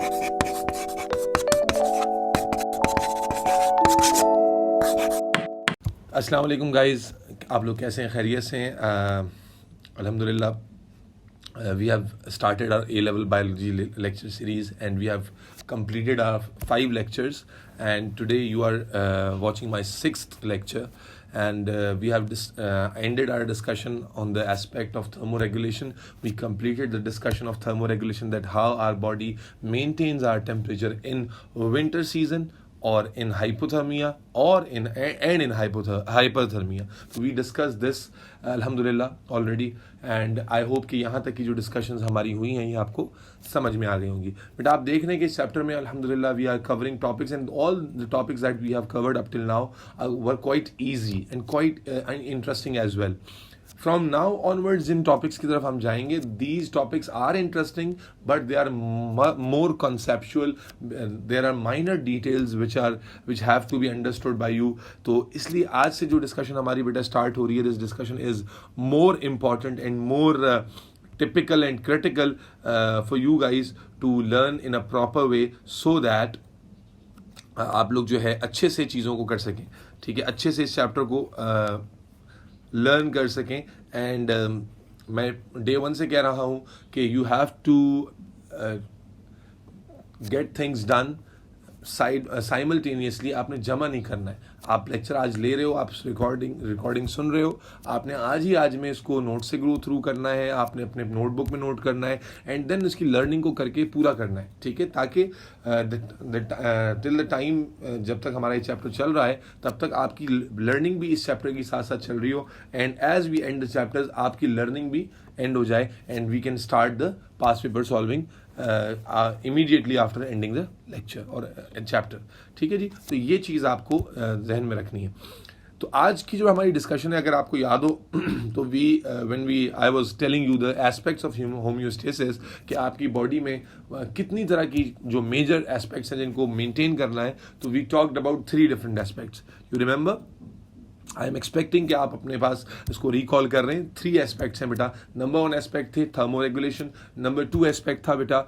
अस्सलाम वालेकुम गाइस, आप लोग कैसे हैं? खैरियत से हैं? अल्हम्दुलिल्लाह we have started our A level biology lecture series and we have completed our 5 lectures, and today you are watching my 6th lecture, and we have ended our discussion on the aspect of thermoregulation. We completed the discussion of thermoregulation, that how our body maintains our temperature in winter season or in hypothermia or in hyperthermia. So we discussed this alhamdulillah already, and I hope कि यहाँ तक की जो discussions हमारी हुई हैं ये आपको समझ में आ गई होंगी. बट आप देख रहे हैं कि इस चैप्टर में अल्हम्दुलिल्लाह we are covering topics, and all the topics that we have covered up till now were quite easy and quite interesting as well. From now onwards जिन टॉपिक्स की तरफ हम जाएंगे, these topics are interesting but they are more conceptual. There are minor details which have to be understood by you. तो इसलिए आज से जो डिस्कशन हमारी बेटा स्टार्ट हो रही है, this discussion is more important and more typical and critical for you guys to learn in a proper way, so that आप लोग जो है अच्छे से चीज़ों को कर सकें. ठीक है, अच्छे से इस चैप्टर को लर्न कर सकें. एंड मैं डे 1 से कह रहा हूँ कि you have to get things done simultaneously. आपने जमा नहीं करना है. आप लेक्चर आज ले रहे हो, आप रिकॉर्डिंग सुन रहे हो, आपने आज में इसको नोट से गो थ्रू करना है, आपने अपने नोटबुक में नोट करना है, एंड देन इसकी लर्निंग को करके पूरा करना है. ठीक है, ताकि टिल द टाइम जब तक हमारा ये चैप्टर चल रहा है तब तक आपकी लर्निंग भी इस चैप्टर के साथ साथ चल रही हो, and as we end the chapters आपकी लर्निंग भी एंड हो जाए, and we can start the past paper solving immediately after ending the lecture और चैप्टर. ठीक है जी, तो ये चीज़ आपको जहन में रखनी है. तो आज की जो हमारी डिस्कशन है, अगर आपको याद हो तो I was telling you the aspects of homeostasis, कि आपकी बॉडी में कितनी तरह की जो मेजर एस्पेक्ट्स हैं जिनको मेंटेन करना है. तो we talked about 3 different aspects. You remember? I am expecting कि आप अपने पास इसको रिकॉल कर रहे हैं. 3 एस्पेक्ट्स हैं बेटा. नंबर 1 एस्पेक्ट थे थर्मोरेगुलेशन, नंबर 2 एस्पेक्ट था बेटा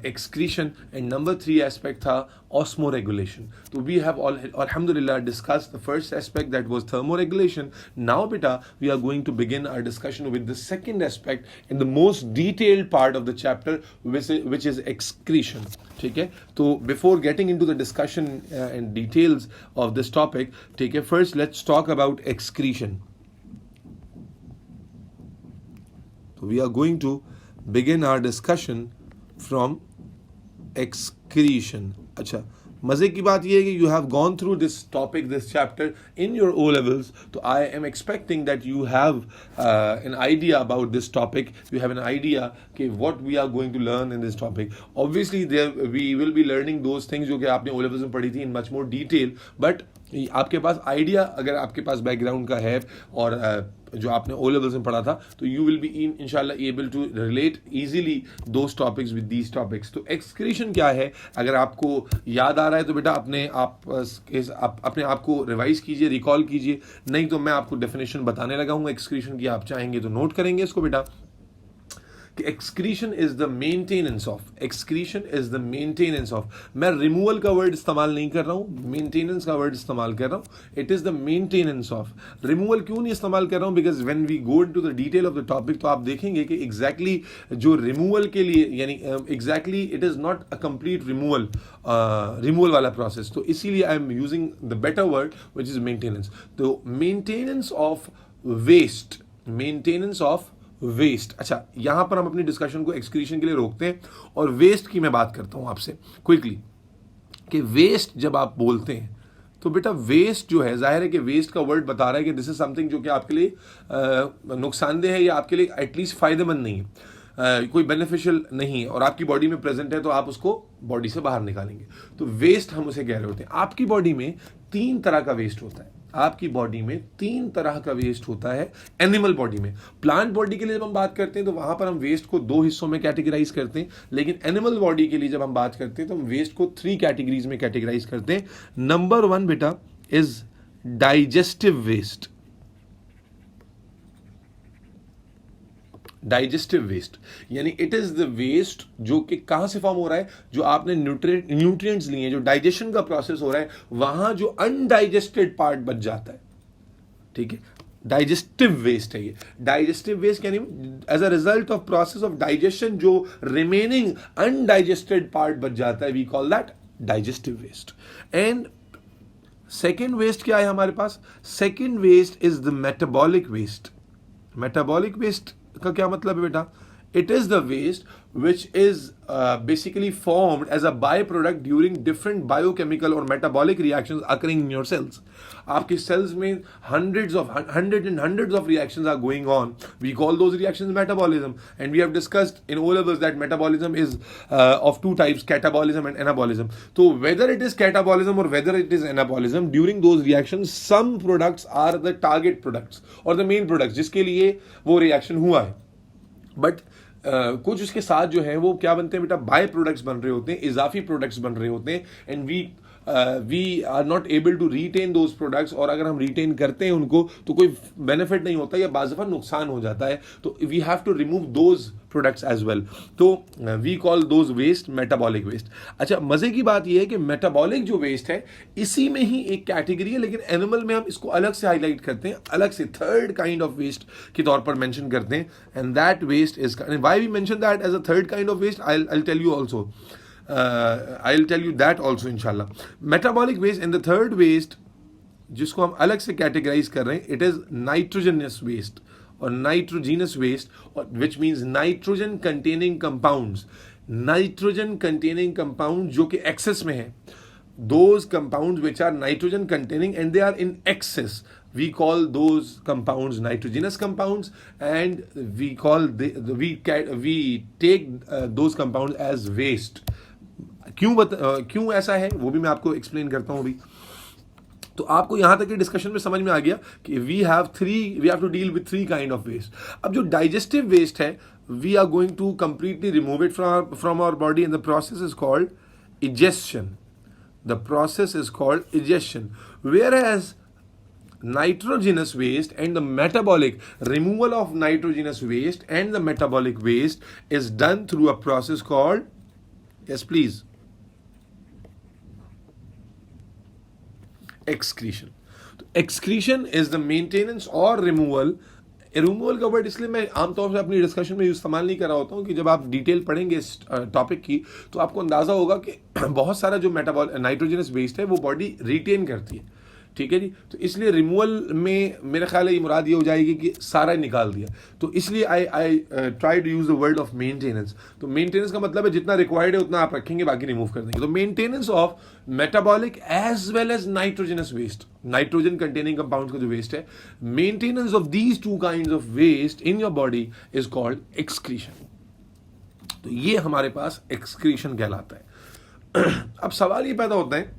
एक्सक्रीशन, एंड नंबर 3 एस्पेक्ट था ऑस्मोरेगुलेशन. तो we have alhamdulillah discussed the first aspect, that was thermoregulation. Now beta we are going to begin our discussion with the second aspect in the most detailed part of the chapter, which is excretion. ठीक है, तो before getting into the discussion and details of this topic, ठीक है, first let's talk about excretion. So we are going to begin our discussion from excretion. अच्छा, मज़े की बात यह है कि you have gone through this topic, this chapter in your O levels. तो I am expecting that you have an idea about this topic. You have an idea कि what we are going to learn in this topic. Obviously we will be learning those things जो कि आपने O levels में पढ़ी थी in much more detail, but आपके पास idea, अगर आपके पास बैकग्राउंड का है और जो आपने ओ लेवल्स में पढ़ा था, तो यू विल बी इंशाल्लाह able to relate easily those topics with these topics. तो एक्सक्रीशन क्या है, अगर आपको याद आ रहा है तो बेटा अपने आप को रिवाइज कीजिए, रिकॉल कीजिए. नहीं तो मैं आपको डेफिनेशन बताने लगा हूँ एक्सक्रीशन की, आप चाहेंगे तो नोट करेंगे इसको बेटा. कि excretion is the maintenance of, मैं रिमूवल का वर्ड इस्तेमाल नहीं कर रहा हूं, मेंटेनेंस का वर्ड इस्तेमाल कर रहा हूं. It is the maintenance of. Removal क्यों नहीं इस्तेमाल कर रहा हूं? Because when we go into the detail of the topic, तो आप देखेंगे कि एग्जैक्टली जो रिमूवल के लिए, यानी exactly it is not a complete removal वाला प्रोसेस. तो इसीलिए I am using the better word which is maintenance. तो मेंटेनेंस ऑफ वेस्ट. अच्छा, यहां पर हम अपनी डिस्कशन को एक्सक्रीशन के लिए रोकते हैं और वेस्ट की मैं बात करता हूं आपसे क्विकली. कि वेस्ट जब आप बोलते हैं तो बेटा वेस्ट जो है, जाहिर है कि वेस्ट का वर्ड बता रहा है कि दिस इज समथिंग जो कि आपके लिए नुकसानदेह है या आपके लिए एटलीस्ट फायदेमंद नहीं है, कोई बेनिफिशियल नहीं है, और आपकी बॉडी में प्रेजेंट है तो आप उसको बॉडी से बाहर निकालेंगे. तो वेस्ट हम उसे कह रहे होते हैं. आपकी बॉडी में 3 तरह का वेस्ट होता है. आपकी बॉडी में 3 तरह का वेस्ट होता है. एनिमल बॉडी में, प्लांट बॉडी के लिए जब हम बात करते हैं तो वहां पर हम वेस्ट को 2 हिस्सों में कैटेगराइज करते हैं, लेकिन एनिमल बॉडी के लिए जब हम बात करते हैं तो हम वेस्ट को 3 कैटेगरीज में कैटेगराइज करते हैं. नंबर 1 बेटा is digestive waste. Digestive waste, यानी इट इज द वेस्ट जो कि कहां से फॉर्म हो रहा है, जो आपने न्यूट्रिएंट्स लिए हैं, जो डाइजेशन का प्रोसेस हो रहा है, वहां जो अनडाइजेस्टेड पार्ट बच जाता है, ठीक है, डाइजेस्टिव वेस्ट है ये। डाइजेस्टिव वेस्ट यानी as a result of process of digestion जो रिमेनिंग अनडाइजेस्टेड पार्ट बच जाता है, we call that digestive waste. And second waste क्या है हमारे पास? Second waste is the metabolic waste. Metabolic waste का क्या मतलब है बेटा? It is the waste which is basically formed as a byproduct during different biochemical or metabolic reactions occurring in your cells. आपके cells में hundreds and hundreds of reactions are going on. We call those reactions metabolism, and we have discussed in O levels that metabolism is of two types: catabolism and anabolism. So whether it is catabolism or whether it is anabolism, during those reactions, some products are the target products or the main products जिसके लिए वो reaction हुआ है. But कुछ उसके साथ जो है वो क्या बनते हैं बेटा? बाय प्रोडक्ट्स बन रहे होते हैं, इजाफी प्रोडक्ट्स बन रहे होते हैं, and we are not able to retain those products, और अगर हम रिटेन करते हैं उनको तो कोई बेनिफिट नहीं होता या बाज़ दफ़ा नुकसान हो जाता है, तो we have to remove those products as well. तो we call those waste metabolic waste. अच्छा, मज़े की बात यह है कि मेटाबॉलिक जो वेस्ट है इसी में ही एक कैटेगरी है, लेकिन एनिमल में हम इसको अलग से हाईलाइट करते हैं, अलग से थर्ड काइंड ऑफ वेस्ट के तौर पर मेंशन करते हैं, and that waste is why we mention that as a third kind of waste, I will tell you also, I'll tell you that also inshallah. Metabolic waste and the third waste जिसको हम अलग से categorise कर रहे हैं, it is nitrogenous waste और nitrogenous waste, which means nitrogen containing compounds. Nitrogen containing compound जो कि एक्सेस में है, those compounds which are nitrogen containing and they are in excess, we call those compounds nitrogenous compounds, and we take those compounds as waste. क्यों ऐसा है वो भी मैं आपको एक्सप्लेन करता हूं अभी। तो आपको यहां तक की डिस्कशन में समझ में आ गया कि we have to deal with three kind of waste. अब जो डाइजेस्टिव वेस्ट है, we are going to completely remove it from our body, and the process is called egestion. The process is called egestion, whereas nitrogenous waste and the metabolic removal of nitrogenous waste and the metabolic waste is done through a process called, yes please, excretion. So excretion is the maintenance or removal का word इसलिए मैं आमतौर से अपनी discussion में इस्तेमाल नहीं कर रहा होता हूँ कि जब आप डिटेल पढ़ेंगे इस टॉपिक की तो आपको अंदाज़ा होगा कि बहुत सारा जो नाइट्रोजनस वेस्ट है वो बॉडी रिटेन करती है, ठीक है जी। तो इसलिए रिमूवल में मेरे ख्याल है ये मुराद ये हो जाएगी कि सारा निकाल दिया, तो इसलिए I try to use the word of maintenance. तो मेंटेनेंस का मतलब है जितना रिक्वायर्ड है उतना आप रखेंगे, बाकी रिमूव कर देंगे। तो maintenance of metabolic as well as nitrogenous waste, nitrogen containing compounds का जो वेस्ट है, maintenance of these two kinds of waste in your body is called excretion. तो ये हमारे पास एक्सक्रीशन कहलाता है। अब सवाल ये पैदा होता है,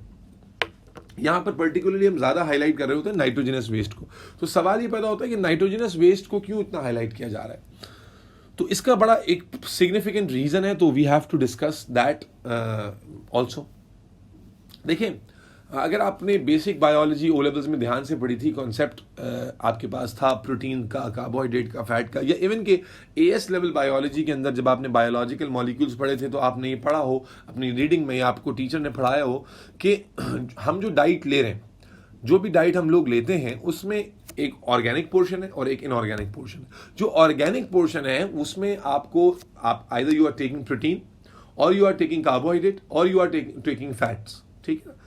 यहां पर पर्टिकुलरली हम ज्यादा हाईलाइट कर रहे होते हैं नाइट्रोजनस वेस्ट को, तो सवाल ये पैदा होता है कि नाइट्रोजनस वेस्ट को क्यों इतना हाईलाइट किया जा रहा है। तो इसका बड़ा एक सिग्निफिकेंट रीजन है, तो we have to discuss that also. देखिए, अगर आपने बेसिक बायोलॉजी ओ लेवल्स में ध्यान से पढ़ी थी, कॉन्सेप्ट आपके पास था प्रोटीन का, कार्बोहाइड्रेट का, फैट का, या इवन के एएस लेवल बायोलॉजी के अंदर जब आपने बायोलॉजिकल मॉलिक्यूल्स पढ़े थे तो आपने ये पढ़ा हो अपनी रीडिंग में, या आपको टीचर ने पढ़ाया हो कि हम जो डाइट ले रहे हैं, जो भी डाइट हम लोग लेते हैं, उसमें एक ऑर्गेनिक पोर्शन है और एक इनऑर्गेनिक पोर्शन है। जो ऑर्गेनिक पोर्शन है उसमें आप either you are taking protein और यू आर टेकिंग कार्बोहाइड्रेट और यू आर टेकिंग फैट्स, ठीक है।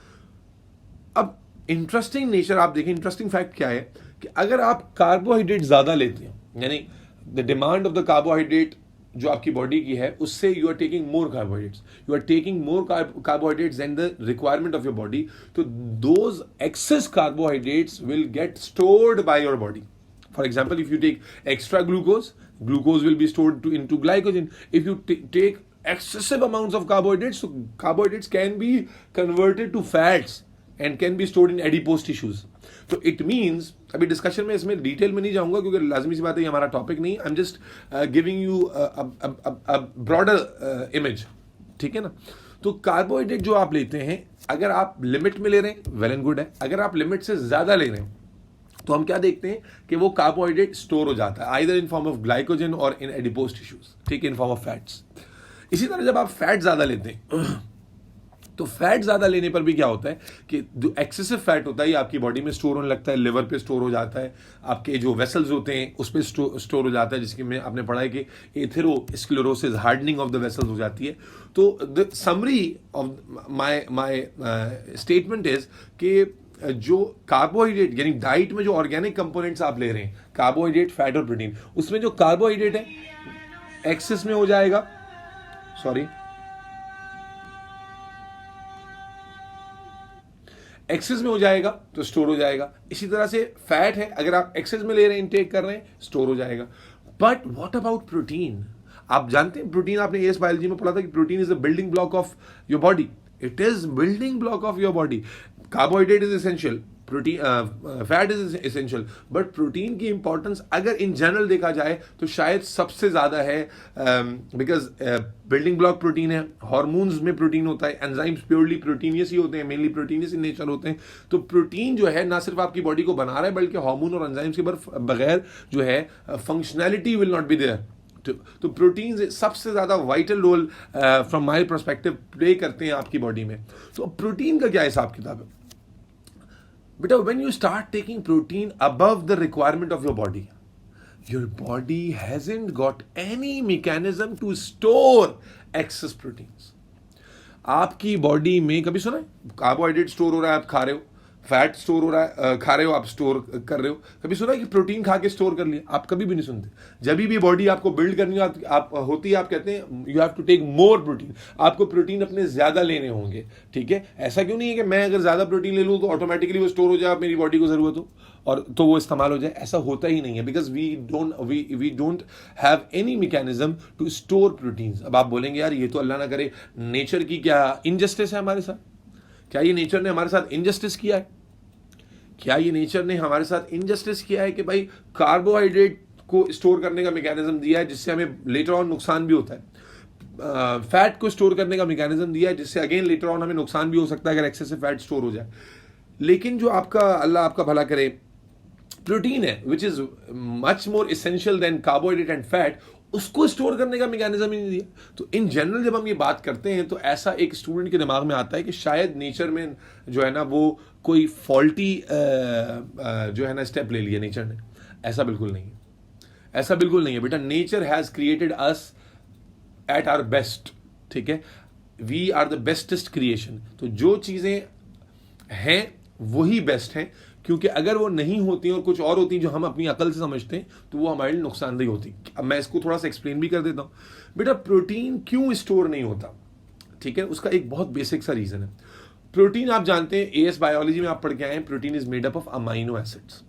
अब इंटरेस्टिंग नेचर आप देखें, इंटरेस्टिंग फैक्ट क्या है कि अगर आप कार्बोहाइड्रेट ज्यादा लेते हैं, यानी the demand of the carbohydrate जो आपकी बॉडी की है उससे you are taking more carbohydrates, you are taking more carbohydrates than the requirement of your body, तो those excess carbohydrates will get stored by your body. For example, if you take extra glucose will be stored into glycogen. If you take excessive amounts of carbohydrates, so carbohydrates can be converted to fats and can be stored in adipose tissues. So it means, अभी discussion में इसमें detail में नहीं जाऊंगा क्योंकि लाजमी सी बात है ये हमारा टॉपिक नहीं। I am just giving you a broader image, ठीक है ना। तो कार्बोहाइड्रेट जो आप लेते हैं, अगर आप लिमिट में ले रहे हैं वेल एंड गुड है, अगर आप लिमिट से ज्यादा ले रहे हैं तो हम क्या देखते हैं कि वो कार्बोहाइड्रेट स्टोर हो जाता है either in form of glycogen और इन एडिपोज टिश्यूज, ठीक है, इन फॉर्म ऑफ फैट्स। इसी तरह जब आप फैट ज्यादा लेते हैं तो फैट ज्यादा लेने पर भी क्या होता है कि जो एक्सेसिव फैट होता है ये आपकी बॉडी में स्टोर होने लगता है, लिवर पे स्टोर हो जाता है, आपके जो वेसल्स होते हैं उस पर स्टोर हो जाता है, जिसकी में आपने पढ़ा है कि atherosclerosis, hardening of the vessels हो जाती है। तो the summary of my statement is कि जो कार्बोहाइड्रेट यानी डाइट में जो ऑर्गेनिक कंपोनेंट्स आप ले रहे हैं, कार्बोहाइड्रेट, फैट और प्रोटीन, उसमें जो कार्बोहाइड्रेट है एक्सेस में हो जाएगा, सॉरी, एक्सेस में हो जाएगा तो स्टोर हो जाएगा। इसी तरह से फैट है, अगर आप एक्सेस में ले रहे हैं, इनटेक कर रहे हैं, स्टोर हो जाएगा। But what about protein? आप जानते हैं प्रोटीन, आपने एएस बायोलॉजी में पढ़ा था कि protein is the building block of your body. It is building block of your body. Carbohydrate is essential, protein, fat is essential, but protein की importance अगर इन जनरल देखा जाए तो शायद सबसे ज्यादा है, बिकॉज बिल्डिंग ब्लॉक प्रोटीन है, हार्मोन्स में प्रोटीन होता है, एंजाइम्स प्योरली प्रोटीनियस ही होते हैं, मेनली प्रोटीनियस इन नेचर होते हैं। तो प्रोटीन जो है ना सिर्फ आपकी बॉडी को बना रहा है बल्कि हार्मोन और एंजाइम्स के बगैर जो है functionality will not be there. तो प्रोटीन सबसे ज्यादा vital role from my perspective play करते हैं आपकी बॉडी में। तो प्रोटीन का क्या हिसाब किताब है बेटा? when you start taking protein above the requirement of your body hasn't got any mechanism to store excess proteins. आपकी बॉडी में कभी सुना है कार्बोहाइड्रेट स्टोर हो रहा है, आप खा रहे हो, फैट स्टोर हो रहा है, खा रहे हो, आप स्टोर कर रहे हो, कभी सुना है कि प्रोटीन खा के स्टोर कर लिया? आप कभी भी नहीं सुनते। जब भी बॉडी आपको बिल्ड करनी होती है, आप कहते हैं you have to take more protein, आपको प्रोटीन अपने ज्यादा लेने होंगे, ठीक है। ऐसा क्यों नहीं है कि मैं अगर ज्यादा प्रोटीन ले लूँ तो ऑटोमेटिकली वो स्टोर हो जाए, मेरी बॉडी को जरूरत हो और तो वो इस्तेमाल हो जाए, ऐसा होता ही नहीं है, because we don't have any mechanism to store proteins. अब आप बोलेंगे यार ये तो अल्लाह ना करे नेचर की क्या इनजस्टिस है हमारे साथ, क्या ये नेचर ने हमारे साथ इनजस्टिस किया है? क्या ये नेचर ने हमारे साथ इनजस्टिस किया है कि भाई कार्बोहाइड्रेट को स्टोर करने का मैकेनिज्म दिया है जिससे हमें लेटर ऑन नुकसान भी होता है, फैट को स्टोर करने का मैकेनिज्म दिया है जिससे अगेन लेटर ऑन हमें नुकसान भी हो सकता है अगर एक्सेसिव फैट स्टोर हो जाए। लेकिन जो आपका अल्लाह आपका भला करे प्रोटीन है which is much more essential than carbohydrate and fat, उसको स्टोर करने का मैकेनिज्म ही नहीं दिया। तो इन जनरल जब हम ये बात करते हैं तो ऐसा एक स्टूडेंट के दिमाग में आता है कि शायद नेचर में जो है ना वो कोई फॉल्टी जो है ना स्टेप ले लिया नेचर ने। ऐसा बिल्कुल नहीं है, ऐसा बिल्कुल नहीं है बेटा। Nature has created us at our best, ठीक है, we are the bestest creation. तो जो चीजें हैं वही बेस्ट हैं, क्योंकि अगर वो नहीं होती और कुछ और होती जो हम अपनी अकल से समझते हैं तो वो हमारे लिए नुकसानदेह होती। अब मैं इसको थोड़ा सा एक्सप्लेन भी कर देता हूं बेटा। प्रोटीन क्यों स्टोर नहीं होता, ठीक है, उसका एक बहुत बेसिक सा रीजन है। प्रोटीन आप जानते हैं, एएस बायोलॉजी में आप पढ़ के आए हैं, protein is made up of amino acids.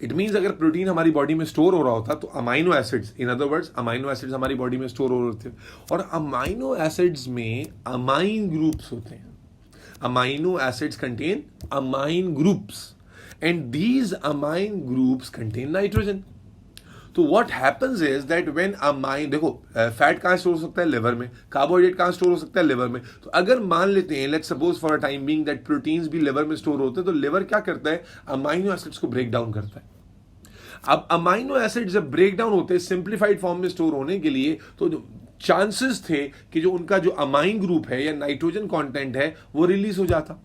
It means अगर प्रोटीन हमारी बॉडी में स्टोर हो रहा होता तो amino acids, in other words amino acids हमारी बॉडी में स्टोर हो रहे थे, और अमाइनो एसिड्स में अमाइन ग्रुप्स होते हैं। amino acids contain amine groups and these amine groups contain nitrogen. तो what happens is that when amine, देखो फैट कहाँ स्टोर हो सकता है? लिवर में। कार्बोहाइड्रेट कहाँ स्टोर हो सकता है? लिवर में। तो अगर मान लेते हैं let's suppose for a time being that proteins भी लिवर में स्टोर होते हैं, तो लिवर क्या करता है? अमाइनो एसिड्स को ब्रेक डाउन करता है। अब अमाइनो एसिड जब ब्रेक डाउन होते हैं सिंप्लीफाइड फॉर्म में स्टोर होने के लिए, तो चांसेस थे कि जो उनका जो अमाइन ग्रुप है या नाइट्रोजन कंटेंट है वो रिलीज हो जाता।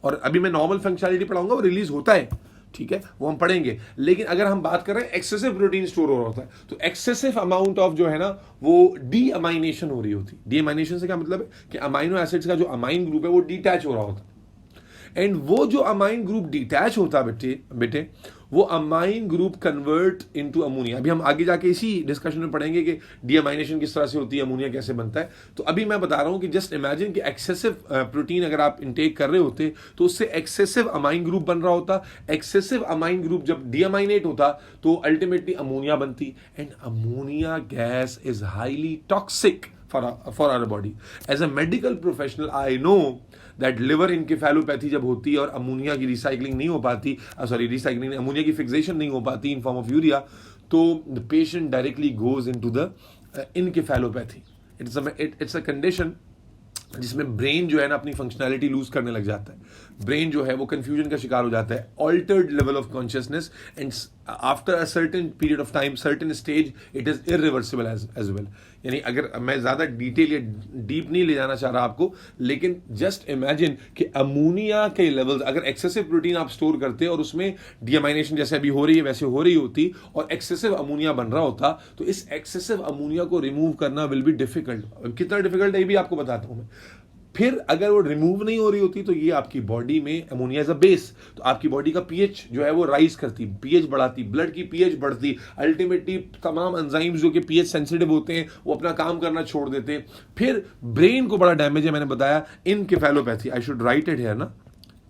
और अभी मैं नॉर्मल फंक्शनैलिटी पढ़ाऊंगा, वो रिलीज होता है, ठीक है, वो हम पढ़ेंगे। लेकिन अगर हम बात कर रहे हैं एक्सेसिव प्रोटीन स्टोर हो रहा होता है, तो एक्सेसिव अमाउंट ऑफ जो है ना वो डी अमाइनेशन हो रही होती। डी अमाइनेशन से क्या मतलब है कि अमाइनो एसिड्स का जो अमाइन ग्रुप है वो डिटैच हो रहा होता। एंड वो जो अमाइन ग्रुप डिटैच होता बेटे वो amine group convert into ammonia. अभी हम आगे जाके इसी डिस्कशन में पढ़ेंगे कि डीअमाइनेशन किस तरह से होती है, अमोनिया कैसे बनता है। तो अभी मैं बता रहा हूं कि जस्ट इमेजिन कि एक्सेसिव प्रोटीन अगर आप इंटेक कर रहे होते तो उससे एक्सेसिव अमाइन ग्रुप बन रहा होता। एक्सेसिव अमाइन ग्रुप जब डीअमाइनेट होता तो अल्टीमेटली अमोनिया बनती, and ammonia gas is highly toxic for our body. As a medical professional, I know that liver encephalopathy जब होती है और अमोनिया की रिसाइकलिंग नहीं हो पाती, रिसाइकलिंग अमोनिया की फिक्सेशन नहीं हो पाती इन फॉर्म ऑफ यूरिया, तो the patient directly goes into the encephalopathy. It's a condition जिसमें ब्रेन जो है ना अपनी फंक्शनैलिटी लूज करने लग जाता है, ब्रेन जो है वो कंफ्यूजन का शिकार हो जाता है, altered level of consciousness, and after a certain period of time, certain stage, it is irreversible as well. यानी अगर मैं ज़्यादा डिटेल या डीप नहीं ले जाना चाह रहा आपको, लेकिन जस्ट इमेजिन कि अमोनिया के लेवल्स, अगर एक्सेसिव प्रोटीन आप स्टोर करते और उसमें डीअमाइनेशन जैसे अभी हो रही है वैसे हो रही होती और एक्सेसिव अमोनिया बन रहा होता, तो इस एक्सेसिव अमोनिया को रिमूव करना विल बी डिफिकल्ट। कितना डिफिकल्ट है ये भी आपको बताता हूं मैं। फिर अगर वो रिमूव नहीं हो रही होती तो ये आपकी बॉडी में, अमोनिया एज अ बेस, तो आपकी बॉडी का पीएच जो है वो राइज करती, पीएच बढ़ाती, ब्लड की पीएच बढ़ती, अल्टीमेटली तमाम एंजाइम्स जो कि पीएच सेंसिटिव होते हैं वो अपना काम करना छोड़ देते हैं। फिर ब्रेन को बड़ा डैमेज है, मैंने बताया encephalopathy. I should write it here ना,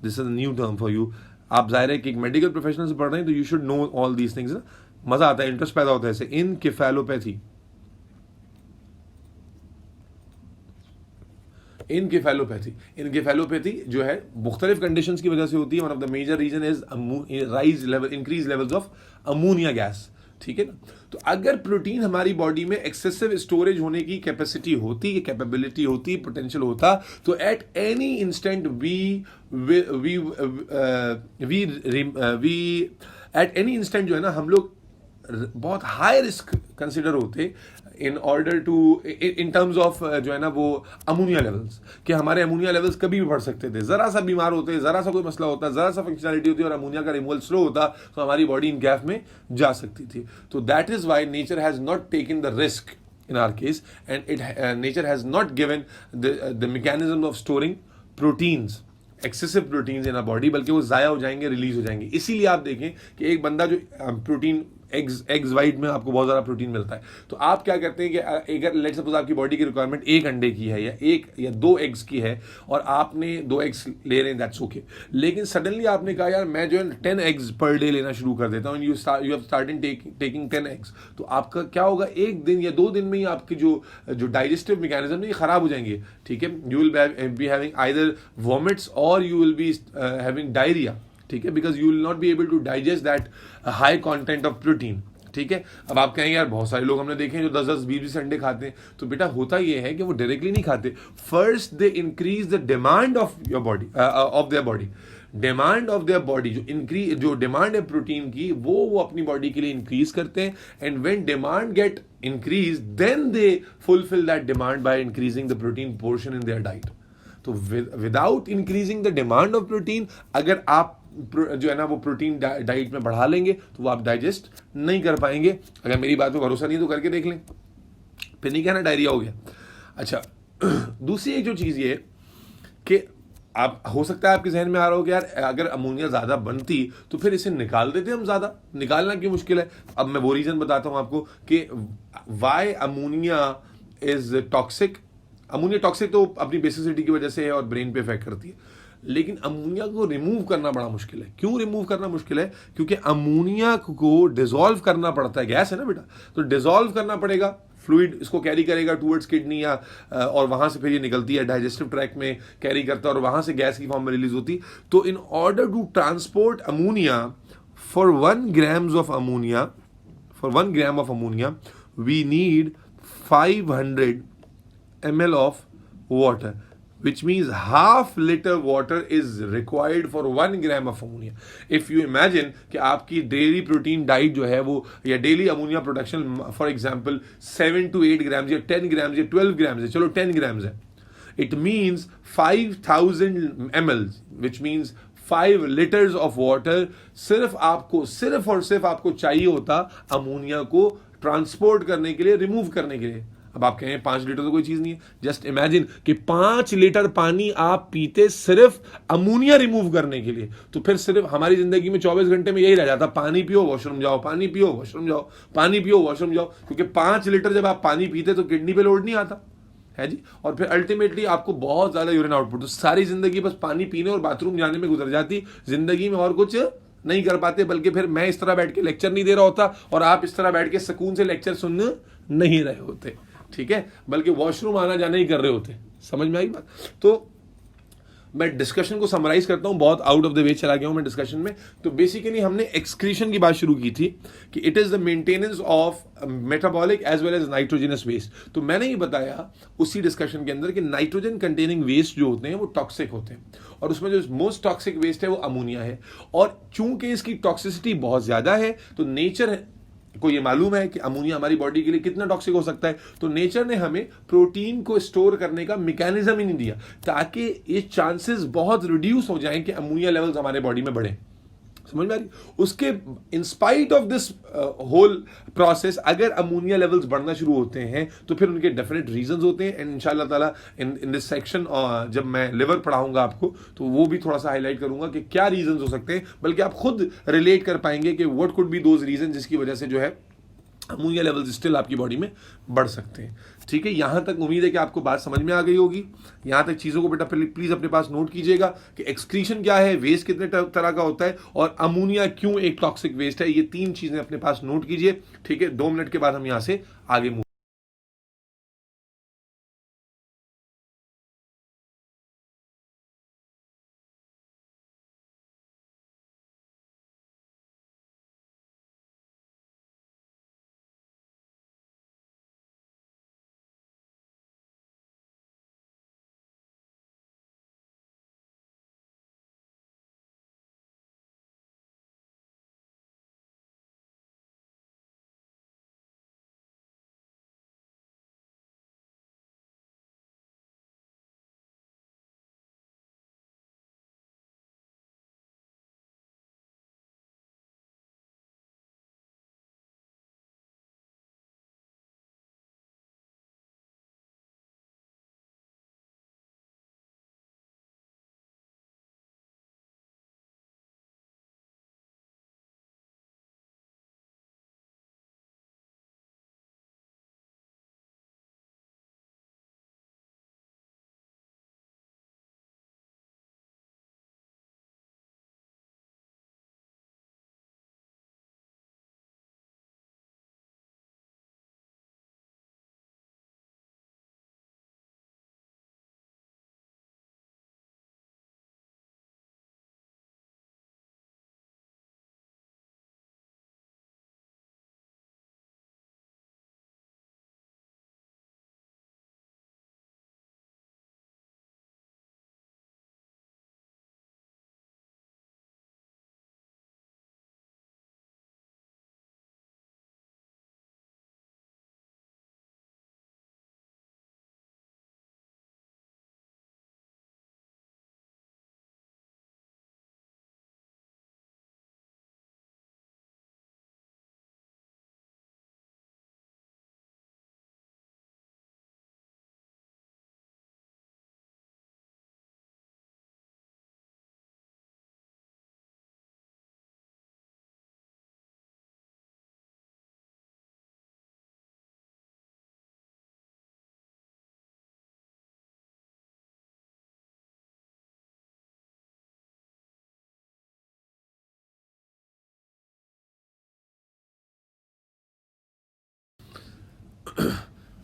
this is a new term for you. आप जाहिर है कि एक मेडिकल प्रोफेशनल से पढ़ रहे हैं तो you should know all these things. मजा आता है, इंटरेस्ट पैदा होता है ऐसे। इनकेफेलोपैथी, इनकेफेलोपैथी जो है मुख्तलिफ कंडीशंस की वजह से होती है। One of the major reason is increase levels of ammonia gas, ठीक है ना। तो अगर प्रोटीन हमारी बॉडी में एक्सेसिव स्टोरेज होने की कैपेसिटी होती, कैपेबिलिटी होती, पोटेंशियल होता, तो at any instant at any instant जो है ना हम लोग बहुत हाई रिस्क कंसिडर होते in order to, in terms of जो है ना वो अमोनिया लेवल्स, कि हमारे अमोनिया लेवल्स कभी भी बढ़ सकते थे। जरा सा बीमार होते, जरा सा कोई मसला होता, जरा सा फंक्शनैलिटी होती और अमोनिया का रिमूवल स्लो होता तो हमारी बॉडी इन गैप में जा सकती थी। तो that is why nature has not taken the risk in our case, and nature has not given the mechanism of storing proteins, excessive proteins in a body, बल्कि वो जाया हो जाएंगे, रिलीज हो जाएंगे। इसीलिए आप देखें कि एक बंदा जो प्रोटीन एग्स वाइट में आपको बहुत ज़्यादा प्रोटीन मिलता है, तो आप क्या करते हैं कि अगर लेट्स सपोज आपकी बॉडी की रिक्वायरमेंट एक अंडे की है या एक या दो एग्स की है और आपने 2 एग्स ले रहे हैं, दैट्स ओके। लेकिन सडनली आपने कहा यार मैं जो है 10 एग्स पर डे लेना शुरू कर देता हूँ, you have started taking 10 eggs, तो आपका क्या होगा, एक दिन या 2 दिन में ही आपकी जो डाइजेस्टिव मैकेनिज्म है ये खराब हो जाएंगे, ठीक है। You will be having either vomits और you will be having diarrhoea, ठीक है, because you will not be able to digest that high content of protein, ठीक है। अब आप कहेंगे यार बहुत सारे लोग हमने देखे हैं जो 10-10 20-20 अंडे खाते हैं, तो बेटा होता ये है कि वो डायरेक्टली नहीं खाते। First they increase the demand of your body, of their body, demand of their body, जो डिमांड है प्रोटीन की वो अपनी बॉडी के लिए इंक्रीज करते हैं, and when demand get increase then they fulfil that demand by increasing the protein portion in their diet. तो without increasing the demand of protein, अगर आप जो है ना वो प्रोटीन डाइट में बढ़ा लेंगे तो वो आप डाइजेस्ट नहीं कर पाएंगे। अगर मेरी बात पे भरोसा नहीं तो करके देख लें, फिर नहीं कहना डायरिया हो गया। अच्छा, दूसरी एक जो चीज़ ये कि आप, हो सकता है आपके जहन में आ रहा हो कि यार अगर अमोनिया ज़्यादा बनती तो फिर इसे निकाल देते हम, ज़्यादा निकालना क्यों मुश्किल है। अब मैं वो रीज़न बताता हूँ आपको कि why ammonia is toxic. Ammonia toxic तो अपनी बेसिसिटी की वजह से है और ब्रेन पे इफेक्ट करती है, लेकिन अमोनिया को रिमूव करना बड़ा मुश्किल है। क्यों रिमूव करना मुश्किल है? क्योंकि अमोनिया को डिसॉल्व करना पड़ता है, गैस है ना बेटा, तो डिसॉल्व करना पड़ेगा, फ्लूइड इसको कैरी करेगा टूवर्ड्स किडनी या और वहां से फिर ये निकलती है, डाइजेस्टिव ट्रैक्ट में कैरी करता है और वहां से गैस की फॉर्म में रिलीज होती। तो in order to transport ammonia for 1 gram of ammonia we need 500 ml of water, which means half liter water is required for 1 gram of ammonia. If you imagine कि आपकी daily protein diet जो है वो या daily ammonia production for example 7 to 8 grams या 10 grams या 12 grams है, चलो 10 ग्राम्स है, it means 5000 ml, which means 5 liters of water सिर्फ और सिर्फ आपको चाहिए होता अमोनिया को ट्रांसपोर्ट करने के लिए, रिमूव करने के लिए। अब आप कहें 5 लीटर तो कोई चीज नहीं है, जस्ट इमेजिन कि 5 लीटर पानी आप पीते सिर्फ अमोनिया रिमूव करने के लिए, तो फिर सिर्फ हमारी जिंदगी में 24 घंटे में यही रह जाता, पानी पियो वॉशरूम जाओ, पानी पियो वॉशरूम जाओ, पानी पियो वॉशरूम जाओ, क्योंकि 5 लीटर जब आप पानी पीते तो किडनी पे लोड नहीं आता है जी, और फिर अल्टीमेटली आपको बहुत ज्यादा यूरिन आउटपुट, तो सारी जिंदगी बस पानी पीने और बाथरूम जाने में गुजर जाती, जिंदगी में और कुछ नहीं कर पाते। बल्कि फिर मैं इस तरह बैठ के लेक्चर नहीं दे रहा होता और आप इस तरह बैठ के सुकून से लेक्चर सुन नहीं रहे होते, ठीक है, बल्कि वॉशरूम आना जाना ही कर रहे होते। समझ में आई बात? तो मैं डिस्कशन को समराइज करता हूं, बहुत आउट ऑफ द वे चला गया हूं मैं डिस्कशन में। तो बेसिकली हमने एक्सक्रीशन की बात शुरू की थी कि it is the maintenance of metabolic as well as nitrogenous waste. तो मैंने ये बताया उसी डिस्कशन के अंदर कि नाइट्रोजन कंटेनिंग वेस्ट जो होते हैं वो टॉक्सिक होते हैं, और उसमें जो मोस्ट टॉक्सिक वेस्ट है वो अमोनिया है। और चूंकि इसकी टॉक्सिसिटी बहुत ज्यादा है तो नेचर को ये मालूम है कि अमोनिया हमारी बॉडी के लिए कितना टॉक्सिक हो सकता है, तो नेचर ने हमें प्रोटीन को स्टोर करने का मैकेनिज्म ही नहीं दिया, ताकि ये चांसेस बहुत रिड्यूस हो जाएं कि अमोनिया लेवल्स हमारे बॉडी में बढ़े। समझ में आ रही? उसके in spite of this whole process अगर अमोनिया लेवल्स बढ़ना शुरू होते हैं तो फिर उनके डेफिनेट रीजंस होते हैं। एंड इंशाल्लाह ताला इन दिस सेक्शन जब मैं लिवर पढ़ाऊंगा आपको तो वो भी थोड़ा सा हाईलाइट करूंगा कि क्या रीजंस हो सकते हैं, बल्कि आप खुद रिलेट कर पाएंगे कि what could be those reason जिसकी वजह से जो है अमोनिया लेवल्स स्टिल आपकी बॉडी में बढ़ सकते हैं। ठीक है, यहां तक उम्मीद है कि आपको बात समझ में आ गई होगी। यहां तक चीजों को बेटा प्लीज अपने पास नोट कीजिएगा कि एक्सक्रीशन क्या है, वेस्ट कितने तरह का होता है, और अमोनिया क्यों एक टॉक्सिक वेस्ट है। ये तीन चीजें अपने पास नोट कीजिए। ठीक है, 2 मिनट के बाद हम यहां से आगे मूव।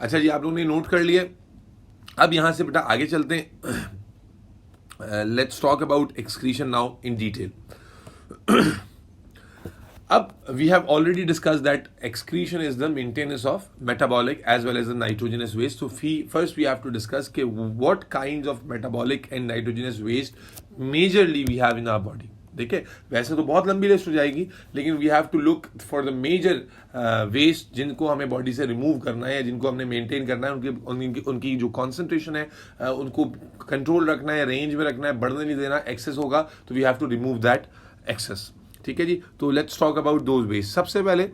अच्छा जी, आप लोगों ने नोट कर लिया। अब यहां से बेटा आगे चलते हैं। Let's talk about excretion now in detail. अब we have already discussed that excretion is the maintenance of metabolic as well as the nitrogenous waste. So first we have to discuss कि what kinds of metabolic and nitrogenous waste majorly we have in our body. देखिए, वैसे तो बहुत लंबी list हो जाएगी, लेकिन we have to look for the major waste जिनको हमें बॉडी से रिमूव करना है, जिनको हमने मेंटेन करना है, उनकी जो कॉन्सेंट्रेशन है उनको कंट्रोल रखना है, रेंज में रखना है, बढ़ने नहीं देना। एक्सेस होगा तो we have to remove that excess. ठीक है जी, तो let's talk about those waste. सबसे पहले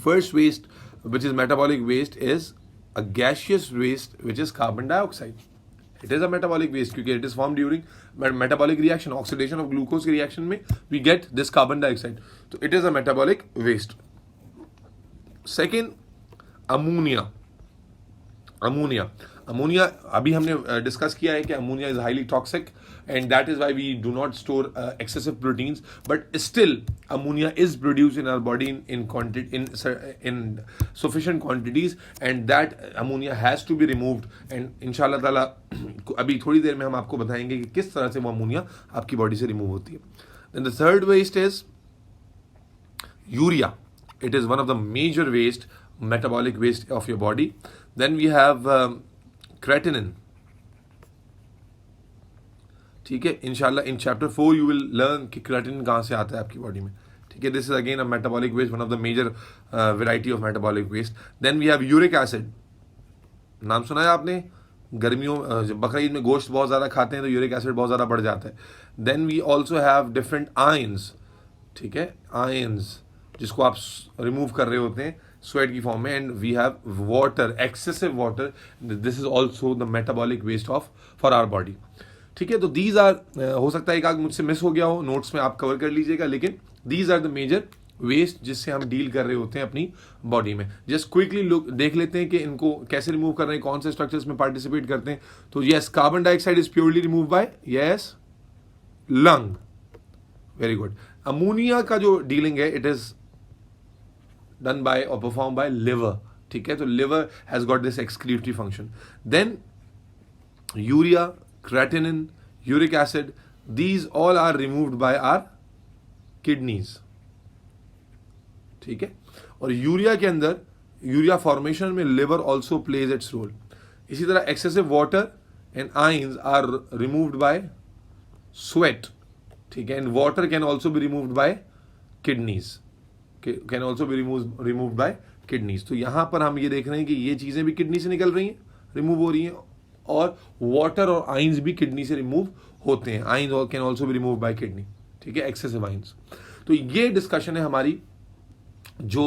first waste which is metabolic waste is a gaseous waste which is carbon dioxide. It is a metabolic waste क्योंकि it is formed during metabolic reaction, oxidation of glucose की reaction में we get this carbon dioxide. तो it is a metabolic waste. Second, ammonia. Ammonia अभी हमने discuss किया है कि ammonia is highly toxic and that is why we do not store excessive proteins, but still ammonia is produce in our body in sufficient quantities and that ammonia has to be removed and इंशाल्लाह ताला अभी थोड़ी देर में हम आपको बताएंगे कि किस तरह से वो अमोनिया आपकी बॉडी से रिमूव होती है. Then the third waste is urea. It is one of the major waste, metabolic waste of your body. Then we have creatinine. ठीक है, इंशाल्लाह in chapter 4 you will learn कि क्रेटिनिन कहाँ से आता है आपकी बॉडी में. ठीक है, this is again a metabolic waste, one of the major variety of metabolic waste. Then we have uric acid. नाम सुना है आपने? गर्मियों जब बकरीद में गोश्त बहुत ज़्यादा खाते हैं तो यूरिक एसिड बहुत ज़्यादा बढ़ जाता है. Then we also have different ions. ठीक है, आयंस जिसको आप रिमूव कर रहे होते हैं स्वेट की फॉर्म में. And we have water, excessive water. This is also the metabolic waste of for our body. ठीक है, तो दीज आर, हो सकता है एक आग मुझसे मिस हो गया हो, नोट्स में आप कवर कर लीजिएगा, लेकिन these are the major waste जिससे हम डील कर रहे होते हैं अपनी बॉडी में. जस्ट क्विकली लुक देख लेते हैं कि इनको कैसे रिमूव कर रहे हैं, कौन से स्ट्रक्चर्स में पार्टिसिपेट करते हैं. तो yes, carbon dioxide is purely remove by yes lung. Very good. Ammonia का जो डीलिंग है इट इज डन बाय और परफॉर्म बाय लिवर. ठीक है, तो liver has got this excretory function. Then urea, creatinine, uric acid, these all are removed by our kidneys. ठीक है, और यूरिया के अंदर यूरिया फॉर्मेशन में liver also plays its role. इसी तरह excessive water and ions are removed by sweat. ठीक है, and water can also be removed by kidneys, can also be removed by kidneys. तो यहां पर हम ये देख रहे हैं कि ये चीजें भी किडनी से निकल रही हैं, रिमूव हो रही हैं, और वाटर और आइंस भी किडनी से रिमूव होते हैं. Ions can also be remove by kidney. ठीक है, एक्सेसिव आइंस. तो ये डिस्कशन है हमारी जो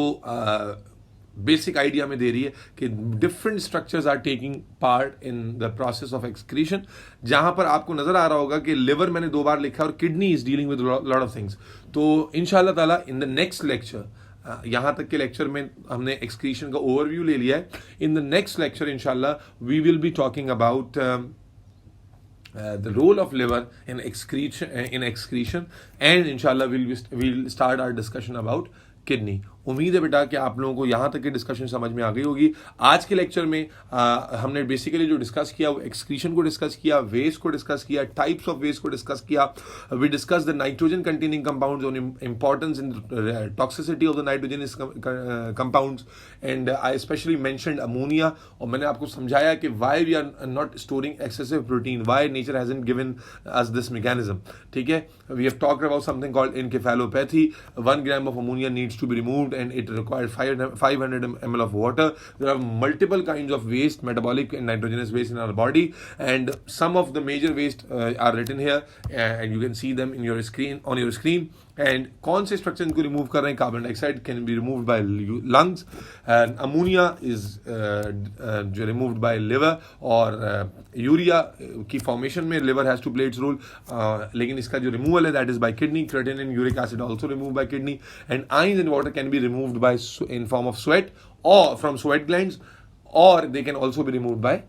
बेसिक आइडिया में दे रही है कि different structures are taking part in the process of excretion. जहां पर आपको नजर आ रहा होगा कि लिवर मैंने 2 बार लिखा है और kidney is dealing with lot of things. तो इंशाल्लाह ताला इन द नेक्स्ट लेक्चर, यहां तक के लेक्चर में हमने एक्सक्रीशन का ओवरव्यू ले लिया है. इन द नेक्स्ट लेक्चर इंशाल्लाह we will be talking about the role of liver in excretion and inshallah we'll start our discussion about kidney. उम्मीद है बेटा कि आप लोगों को यहाँ तक की डिस्कशन समझ में आ गई होगी. आज के लेक्चर में हमने बेसिकली जो डिस्कस किया वो एक्सक्रीशन को डिस्कस किया, वेस्ट को डिस्कस किया, टाइप्स ऑफ वेस्ट को डिस्कस किया. We discuss the nitrogen containing compounds on importance in toxicity of the nitrogenous compounds and I specially mentioned ammonia. और मैंने आपको समझाया कि why we are not storing excessive protein, why nature hasn't given us this mechanism. ठीक है, we have talked about something called encephalopathy. 1 gram of ammonia needs to be removed and it requires 500 ml of water. There are multiple kinds of waste, metabolic and nitrogenous waste in our body, and some of the major waste are written here and you can see them in your screen, on your screen. And कौन से structure इनको remove कर रहे हैं? Carbon dioxide can be removed by lungs, and ammonia is जो removed by liver, और urea की formation में liver has to play its role, लेकिन इसका जो रिमूवल है that is by kidney. Creatinine, uric acid also removed by kidney, and ions in water can be removed by in form of sweat और from sweat glands, और they can also be removed by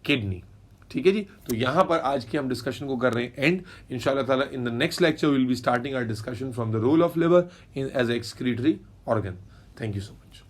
kidney. ठीक है जी, तो यहां पर आज की हम डिस्कशन को कर रहे हैं एंड इंशाल्लाह ताला in the next lecture will be starting our discussion from the role of liver in as excretory organ. Thank you so much.